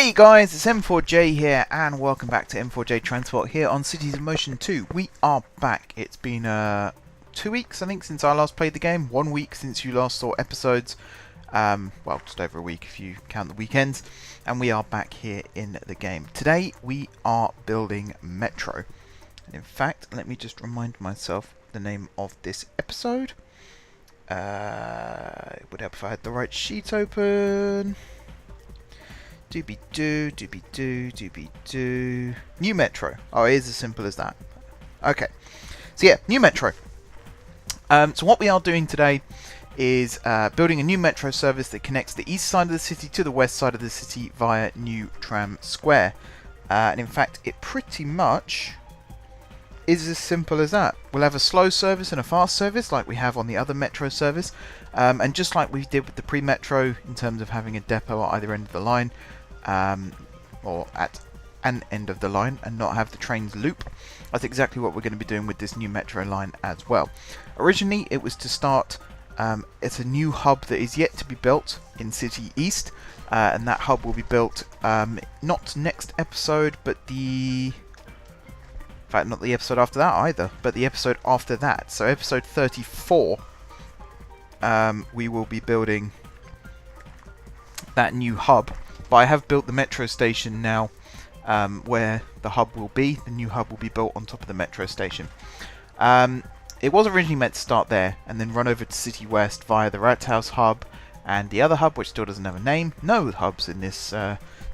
Hey guys, it's M4J here, and welcome back to M4J Transport here on Cities of Motion 2. We are back. It's been 2 weeks, I think, since I last played the game. 1 week since you last saw episodes. Well, just over a week if you count the weekends. And we are back here in the game. Today, we are building Metro. In fact, let me just remind myself the name of this episode. It would help if I had the right sheet open. Doobie-doo, doobie-doo, doobie-doo. New Metro. Oh, it is as simple as that. Okay. So yeah, new Metro. So what we are doing today is building a new Metro service that connects the east side of the city to the west side of the city via New Tram Square. And in fact, it pretty much is as simple as that. We'll have a slow service and a fast service like we have on the other Metro service. And just like we did with the pre-Metro in terms of having a depot at either end of the line, or at an end of the line, and not have the trains loop. That's exactly what we're going to be doing with this new Metro line as well. Originally it was to start, it's a new hub that is yet to be built in City East, and that hub will be built not next episode, but in fact not the episode after that either, but the episode after that. So episode 34, we will be building that new hub. But I have built the metro station now, where the hub will be. The new hub will be built on top of the metro station. It was originally meant to start there and then run over to City West via the Rathaus hub and the other hub, which still doesn't have a name. No hubs in this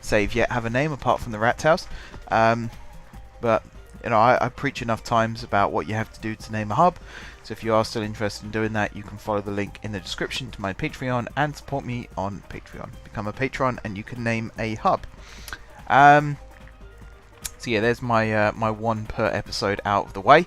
save yet have a name apart from the Rathaus. But you know, I preach enough times about what you have to do to name a hub. So if you are still interested in doing that, you can follow the link in the description to my Patreon and support me on Patreon. Become a patron and you can name a hub. So yeah, there's my my one per episode out of the way.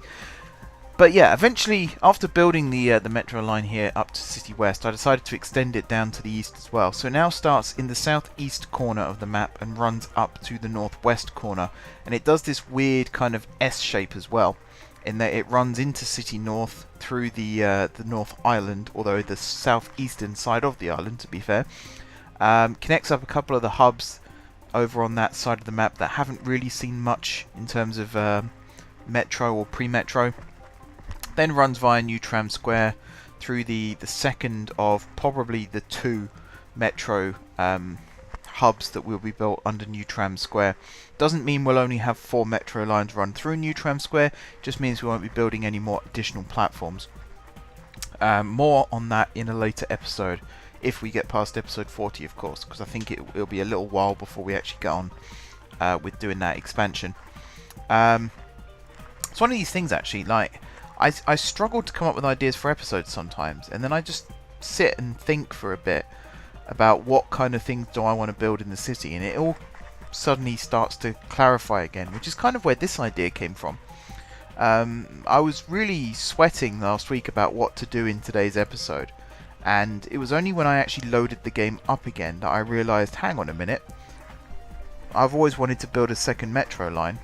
But yeah, eventually, after building the metro line here up to City West, I decided to extend it down to the east as well. So it now starts in the southeast corner of the map and runs up to the northwest corner. And it does this weird kind of S shape as well, in that it runs into City North through the North Island, although the southeastern side of the island, to be fair. Connects up a couple of the hubs over on that side of the map that haven't really seen much in terms of metro or pre-metro. Then runs via New Tram Square through the second of probably the two metro hubs that will be built under New Tram Square. Doesn't mean we'll only have 4 metro lines run through New Tram Square, just means we won't be building any more additional platforms. More on that in a later episode, if we get past episode 40 of course, because I think it'll be a little while before we actually get on with doing that expansion. It's one of these things actually, like, I struggle to come up with ideas for episodes sometimes, and then I just sit and think for a bit about what kind of things do I want to build in the city, and it all suddenly starts to clarify again, which is kind of where this idea came from. I was really sweating last week about what to do in today's episode, and it was only when I actually loaded the game up again that I realised, hang on a minute, I've always wanted to build a second metro line.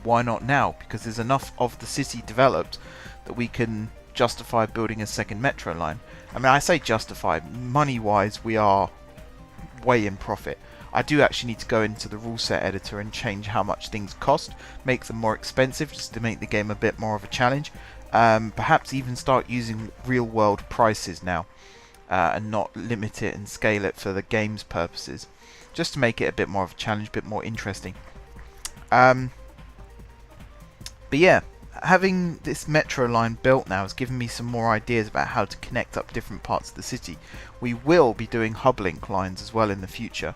Why not now? Because there's enough of the city developed that we can justify building a second metro line. I mean, I say justify, money wise we are way in profit. I do actually need to go into the rule set editor and change how much things cost, make them more expensive just to make the game a bit more of a challenge. Perhaps even start using real world prices now, and not limit it and scale it for the game's purposes, just to make it a bit more of a challenge, a bit more interesting. But yeah, having this metro line built now has given me some more ideas about how to connect up different parts of the city. We will be doing hub link lines as well in the future.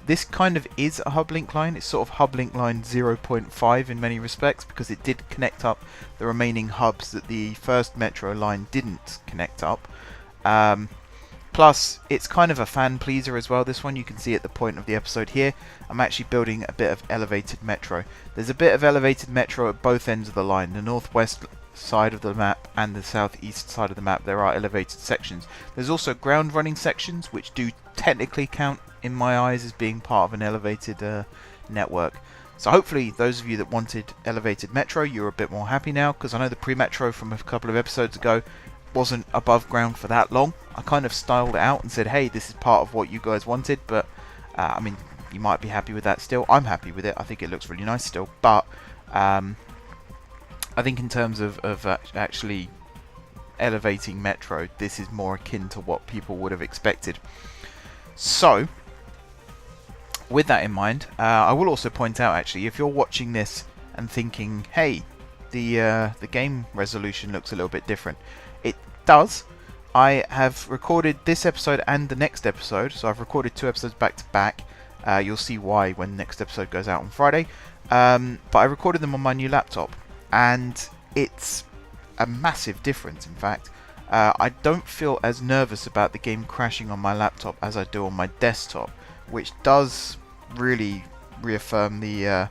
This kind of is a hub link line. It's sort of hub link line 0.5 in many respects, because it did connect up the remaining hubs that the first metro line didn't connect up. Plus, it's kind of a fan pleaser as well, this one. You can see at the point of the episode here, I'm actually building a bit of elevated metro. There's a bit of elevated metro at both ends of the line, the northwest side of the map and the southeast side of the map. There are elevated sections. There's also ground running sections, which do technically count in my eyes as being part of an elevated network. So hopefully those of you that wanted elevated metro, you're a bit more happy now, because I know the pre-metro from a couple of episodes ago wasn't above ground for that long. I kind of styled it out and said, hey, this is part of what you guys wanted, but I mean, you might be happy with that still. I'm happy with it. I think it looks really nice still. But I think in terms of actually elevating Metro, this is more akin to what people would have expected. So, with that in mind, I will also point out, actually, if you're watching this and thinking, hey, the game resolution looks a little bit different, it does. I have recorded this episode and the next episode, so I've recorded 2 episodes back to back. You'll see why when the next episode goes out on Friday. But I recorded them on my new laptop, and it's a massive difference, in fact. I don't feel as nervous about the game crashing on my laptop as I do on my desktop, which does really reaffirm the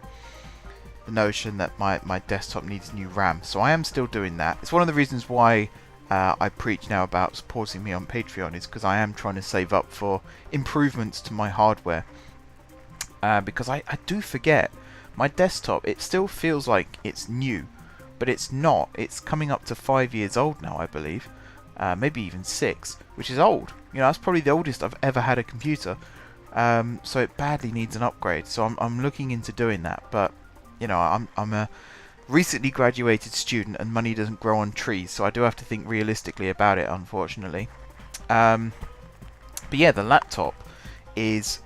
notion that my desktop needs new RAM. So I am still doing that. It's one of the reasons why I preach now about supporting me on Patreon, is because I am trying to save up for improvements to my hardware. Because I do forget, my desktop, it still feels like it's new, but it's not. It's coming up to 5 years old now, I believe. Maybe even 6, which is old. You know, that's probably the oldest I've ever had a computer. So it badly needs an upgrade. So I'm looking into doing that. But, you know, I'm a recently graduated student, and money doesn't grow on trees, so I do have to think realistically about it, unfortunately. But yeah, the laptop is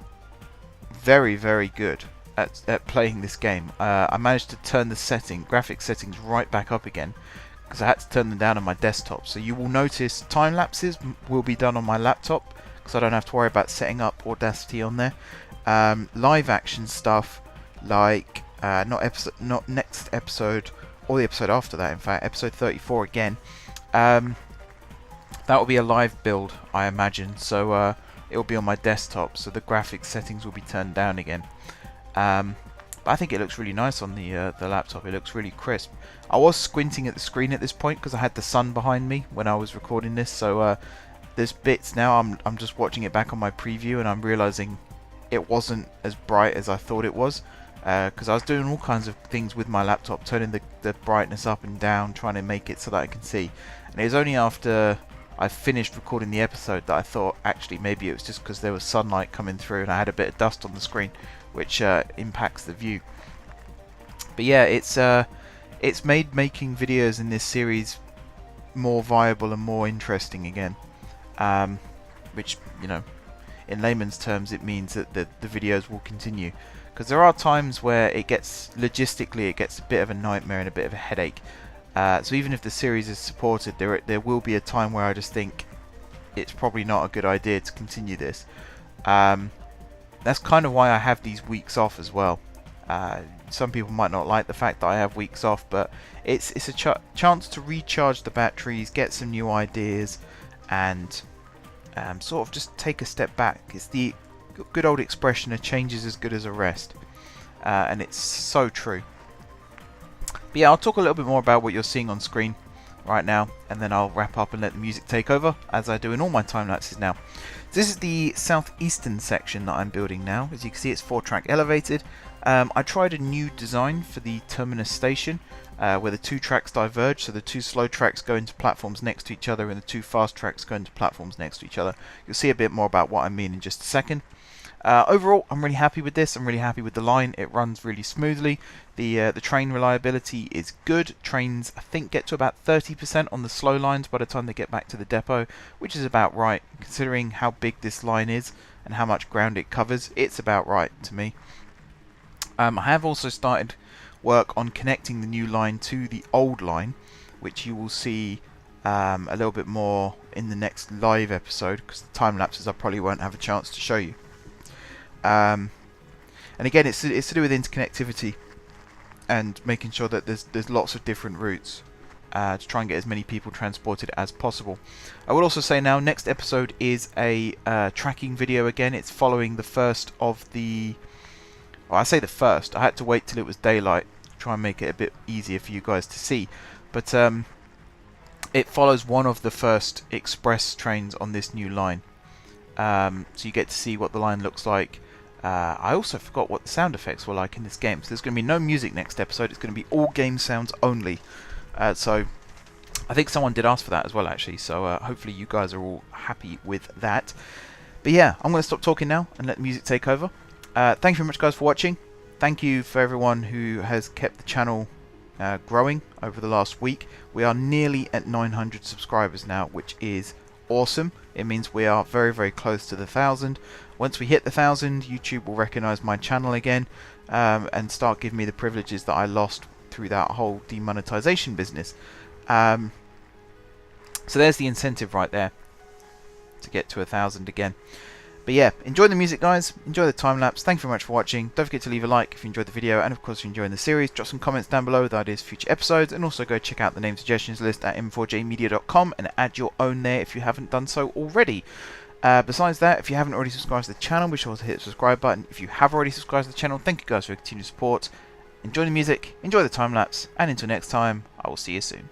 very, very good at playing this game. I managed to turn the graphics settings right back up again, because I had to turn them down on my desktop. So you will notice time lapses will be done on my laptop, because I don't have to worry about setting up Audacity on there. Live action stuff, like not next episode, or the episode after that, in fact, episode 34 again. That will be a live build, I imagine. So it will be on my desktop, so the graphics settings will be turned down again. But I think it looks really nice on the laptop. It looks really crisp. I was squinting at the screen at this point because I had the sun behind me when I was recording this. So there's bits now. I'm just watching it back on my preview, and I'm realizing it wasn't as bright as I thought it was. Because I was doing all kinds of things with my laptop, turning the brightness up and down, trying to make it so that I can see. And it was only after I finished recording the episode that I thought, actually, maybe it was just because there was sunlight coming through and I had a bit of dust on the screen, which impacts the view. But yeah, it's made making videos in this series more viable and more interesting again. Which, you know, in layman's terms, it means that the videos will continue. Because there are times where logistically it gets a bit of a nightmare and a bit of a headache. So even if the series is supported, there will be a time where I just think it's probably not a good idea to continue this. That's kind of why I have these weeks off as well. Some people might not like the fact that I have weeks off, but it's a chance to recharge the batteries, get some new ideas, and sort of just take a step back. It's the good old expression, a change is as good as a rest, and it's so true. But yeah, I'll talk a little bit more about what you're seeing on screen right now, and then I'll wrap up and let the music take over, as I do in all my time lapses now. So this is the southeastern section that I'm building now. As you can see, it's 4-track elevated. I tried a new design for the terminus station, where the 2 tracks diverge, so the 2 slow tracks go into platforms next to each other and the 2 fast tracks go into platforms next to each other. You'll see a bit more about what I mean in just a second. Overall, I'm really happy with this. I'm really happy with the line. It runs really smoothly. The train reliability is good. Trains, I think, get to about 30% on the slow lines by the time they get back to the depot, which is about right. Considering how big this line is and how much ground it covers, it's about right to me. I have also started work on connecting the new line to the old line, which you will see a little bit more in the next live episode, because the time lapses I probably won't have a chance to show you. And again, it's to do with interconnectivity and making sure that there's lots of different routes to try and get as many people transported as possible. I will also say now, next episode is a tracking video again. It's following the first of the... Well, I say the first. I had to wait till it was daylight to try and make it a bit easier for you guys to see. But it follows one of the first express trains on this new line. So you get to see what the line looks like. I also forgot what the sound effects were like in this game. So there's going to be no music next episode. It's going to be all game sounds only. So I think someone did ask for that as well, actually. So hopefully you guys are all happy with that. But But yeah, I'm going to stop talking now and let the music take over. Thank you very much, guys, for watching. Thank you for everyone who has kept the channel growing over the last week. We are nearly at 900 subscribers now, which is awesome. It means we are very, very close to the 1,000. Once we hit the 1,000, YouTube will recognize my channel again and start giving me the privileges that I lost through that whole demonetization business. So there's the incentive right there to get to 1,000 again. But yeah, enjoy the music, guys. Enjoy the time lapse. Thank you very much for watching. Don't forget to leave a like if you enjoyed the video, and of course if you're enjoying the series, drop some comments down below with ideas for future episodes, and also go check out the name suggestions list at m4jmedia.com and add your own there if you haven't done so already. Besides that, if you haven't already subscribed to the channel, be sure to hit the subscribe button. If you have already subscribed to the channel, thank you guys for your continued support. Enjoy the music, enjoy the time lapse, and until next time, I will see you soon.